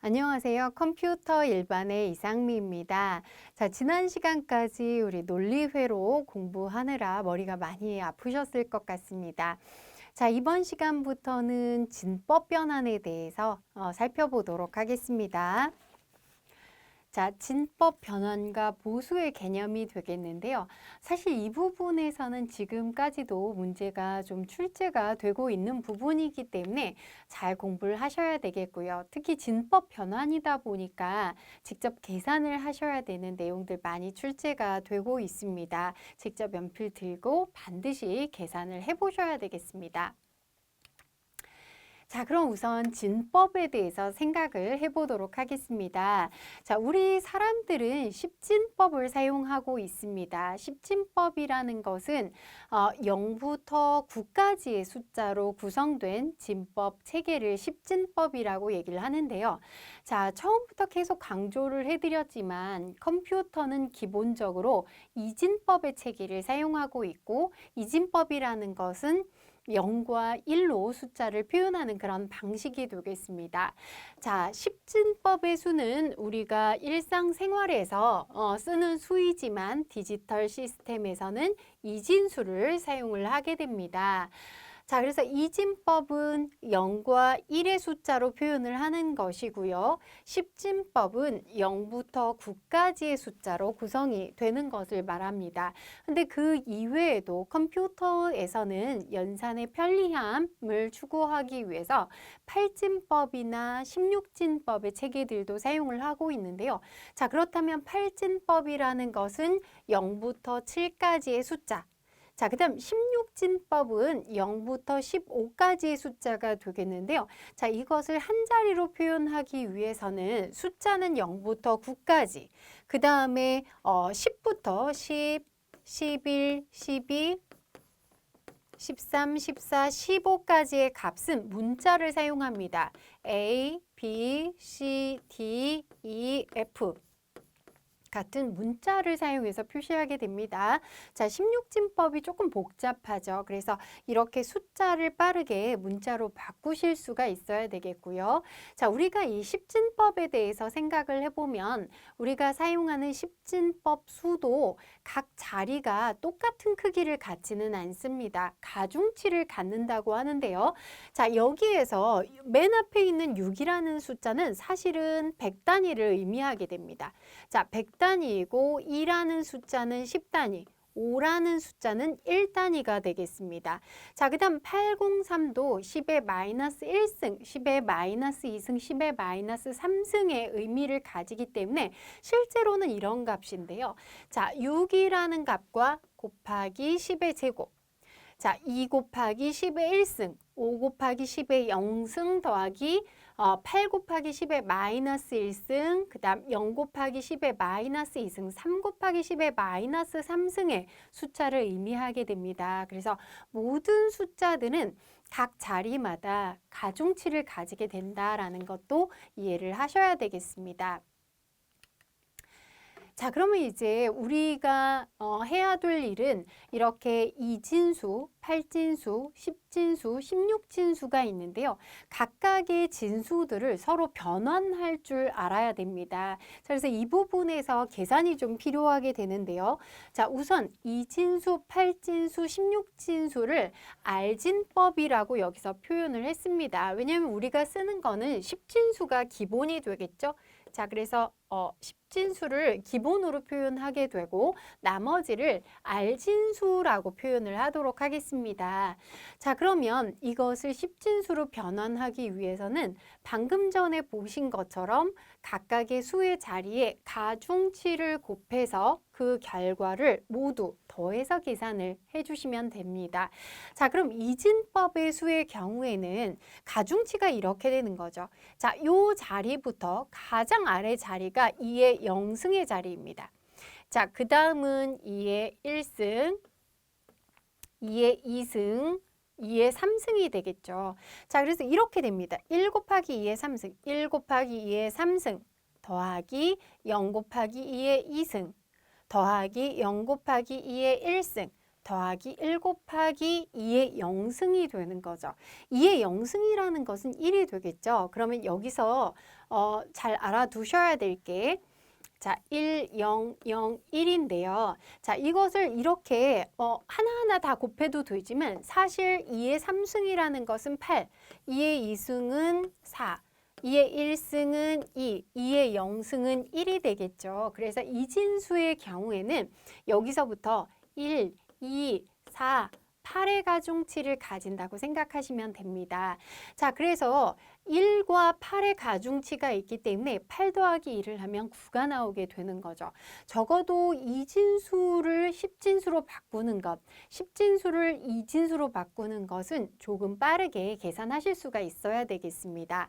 안녕하세요. 컴퓨터 일반의 이상미입니다. 자, 지난 시간까지 우리 논리회로 공부하느라 머리가 많이 아프셨을 것 같습니다. 자, 이번 시간부터는 진법 변환에 대해서 살펴보도록 하겠습니다. 자, 진법 변환과 보수의 개념이 되겠는데요. 사실 이 부분에서는 지금까지도 문제가 좀 출제가 되고 있는 부분이기 때문에 잘 공부를 하셔야 되겠고요. 특히 진법 변환이다 보니까 직접 계산을 하셔야 되는 내용들 많이 출제가 되고 있습니다. 직접 연필 들고 반드시 계산을 해보셔야 되겠습니다. 자, 그럼 우선 진법에 대해서 생각을 해보도록 하겠습니다. 자, 우리 사람들은 십진법을 사용하고 있습니다. 십진법이라는 것은 0부터 9까지의 숫자로 구성된 진법 체계를 십진법이라고 얘기를 하는데요. 자, 처음부터 계속 강조를 해드렸지만 컴퓨터는 기본적으로 이진법의 체계를 사용하고 있고, 이진법이라는 것은 0과 1로 숫자를 표현하는 그런 방식이 되겠습니다. 자, 십진법의 수는 우리가 일상생활에서 쓰는 수이지만 디지털 시스템에서는 이진수를 사용을 하게 됩니다. 자, 그래서 이진법은 0과 1의 숫자로 표현을 하는 것이고요. 십진법은 0부터 9까지의 숫자로 구성이 되는 것을 말합니다. 근데 그 이외에도 컴퓨터에서는 연산의 편리함을 추구하기 위해서 8진법이나 16진법의 체계들도 사용을 하고 있는데요. 자, 그렇다면 8진법이라는 것은 0부터 7까지의 숫자, 자, 그 다음 16진법은 0부터 15까지의 숫자가 되겠는데요. 자, 이것을 한 자리로 표현하기 위해서는 숫자는 0부터 9까지, 그 다음에 10부터 10, 11, 12, 13, 14, 15까지의 값은 문자를 사용합니다. A, B, C, D, E, F. 같은 문자를 사용해서 표시하게 됩니다. 자, 16진법이 조금 복잡하죠. 그래서 이렇게 숫자를 빠르게 문자로 바꾸실 수가 있어야 되겠고요. 자, 우리가 이 십진법에 대해서 생각을 해보면 우리가 사용하는 십진법 수도 각 자리가 똑같은 크기를 갖지는 않습니다. 가중치를 갖는다고 하는데요. 자, 여기에서 맨 앞에 있는 6이라는 숫자는 사실은 100단위를 의미하게 됩니다. 자, 100단위이고 2라는 숫자는 10단위, 5라는 숫자는 1단위가 되겠습니다. 자, 그 다음 803도 10의 마이너스 1승, 10의 마이너스 2승, 10의 마이너스 3승의 의미를 가지기 때문에 실제로는 이런 값인데요. 자, 6이라는 값과 곱하기 10의 제곱, 자, 2 곱하기 10의 1승, 5 곱하기 10의 0승 더하기 8 곱하기 10의 마이너스 1승, 그 다음 0 곱하기 10의 마이너스 2승, 3 곱하기 10의 마이너스 3승의 숫자를 의미하게 됩니다. 그래서 모든 숫자들은 각 자리마다 가중치를 가지게 된다라는 것도 이해를 하셔야 되겠습니다. 자, 그러면 이제 우리가 해야 될 일은 이렇게 이진수, 8진수, 10진수, 16진수가 있는데요. 각각의 진수들을 서로 변환할 줄 알아야 됩니다. 자, 그래서 이 부분에서 계산이 좀 필요하게 되는데요. 자, 우선 이진수, 8진수, 16진수를 알진법이라고 여기서 표현을 했습니다. 왜냐하면 우리가 쓰는 거는 10진수가 기본이 되겠죠. 자, 그래서 10진수를 기본으로 표현하게 되고 나머지를 알진수라고 표현을 하도록 하겠습니다. 자, 그러면 이것을 10진수로 변환하기 위해서는 방금 전에 보신 것처럼 각각의 수의 자리에 가중치를 곱해서 그 결과를 모두 더해서 계산을 해주시면 됩니다. 자, 그럼 이진법의 수의 경우에는 가중치가 이렇게 되는 거죠. 자, 요 자리부터 가장 아래 자리가 2의 0승의 자리입니다. 자, 그 다음은 2의 1승, 2의 2승, 2의 3승이 되겠죠. 자, 그래서 이렇게 됩니다. 1 곱하기 2의 3승, 1 곱하기 2의 3승, 더하기 0 곱하기 2의 2승, 더하기 0 곱하기 2의 1승, 더하기 1 곱하기 2의 영승이 되는 거죠. 2의 영승이라는 것은 1이 되겠죠. 그러면 여기서 잘 알아두셔야 될 게 자, 1, 0, 0, 1인데요. 자, 이것을 이렇게 하나하나 다 곱해도 되지만 사실 2의 3승이라는 것은 8, 2의 2승은 4, 2의 1승은 2, 2의 0승은 1이 되겠죠. 그래서 이진수의 경우에는 여기서부터 1, 2, 4, 8의 가중치를 가진다고 생각하시면 됩니다. 자, 그래서 1과 8의 가중치가 있기 때문에 8 더하기 1을 하면 9가 나오게 되는 거죠. 적어도 이진수를 10진수로 바꾸는 것, 10진수를 2진수로 바꾸는 것은 조금 빠르게 계산하실 수가 있어야 되겠습니다.